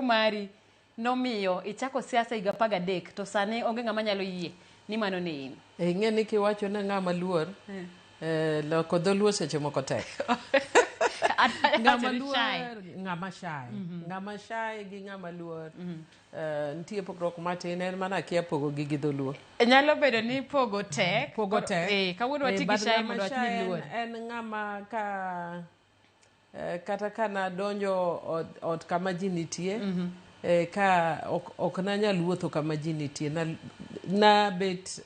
mari nomiyo ichako siasa higa 13 to sani onge ng'ama nyalo yie ni mano ne in. Ing'e ni kiwacho ne ng'ama luor loko dholuo seche moko tek. Ng'ama shy gi ng'ama luor nitie pogruok matin, en mana kia pogo gi dholuo. Nyalo bedo ni pogo tek. Kawuono wati gi shy mondo wati ni luor. En ng'ama kata kana donjo ot kama ji nitie, ka ok nanyal wuotho kama ji nitie, na bet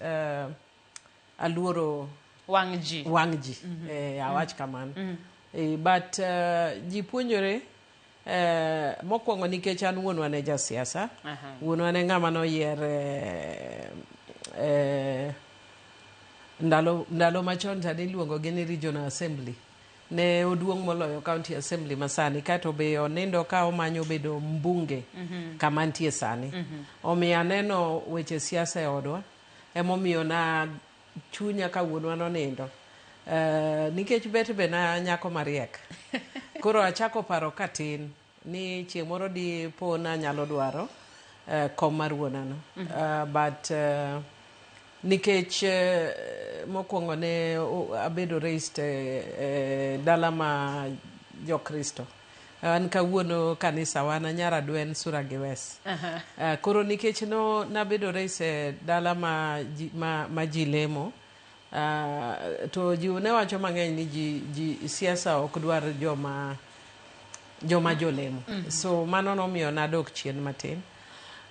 aluoro wang' ji. Awach kamano. But ji puonjore mokwongo nikech an wuonwa ne jasiasa. Wuonwa ne ng'ama noyier ndalo machon tani iluongo gi ni Regional Assembly. Ne oduong' moloyo County Assembly masani, kato be onindo ka omanyo bedo mbunge kama ntie sani. Omiyo aneno weche siasa e odwa, emomiyo na chunya ka wuonwa nonindo. Nikech bet be na nyako mariek. Koro achako paro katin ni chieng' moro di po na nyalo dwaro kom mar wuonano. But nikech mokwongo ne abedo raised dala ma Jokristo. An kawuono kanisa wana nyara dwen Suragi West. Koro nikech no nabedo raised dala ma ji lemo. To ji ne wacho mang'eny ni ji siasa ok dwar joma jolemo. So mano nomiyo nadok chien matin.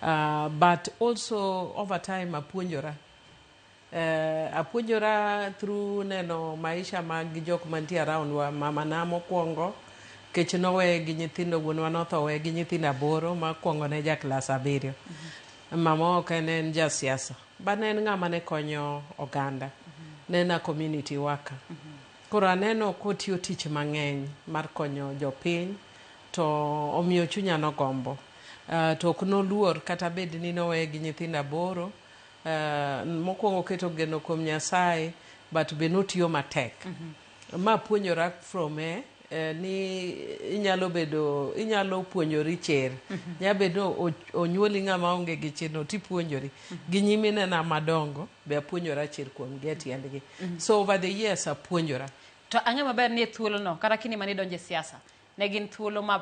But also over time apuonjora through neno maisha mag jok mantie around wa. Mama na mokwongo kech nowe gi nyithindo, wuonwa nothowe gi nyithindo 8, mokwongo ne ja klas 7. Mama ok en jasiasa, but ne en ng'ama ne konyo oganda. Ne na community worker. Koro aneno kotiyo tich mang'eny mar konyo jopiny, to omiyo chunya nogombo. To ok noluor kata bed ni nowe gi nyithindo 8. Mokwongo keto geno kuom Nyasaye, but be notiyo matek. Ma puonjora from ni inyalo puonjori cher. Nyabedo onyuoli ng'ama onge gi chirno tipuonjori. Gi nyimine na madongo be apuonjora cher kuom gi atiendgi. So over the years apuonjora. To ang'e maber ni thuolo no kata kini mani donje siasa ne gin thuolo ma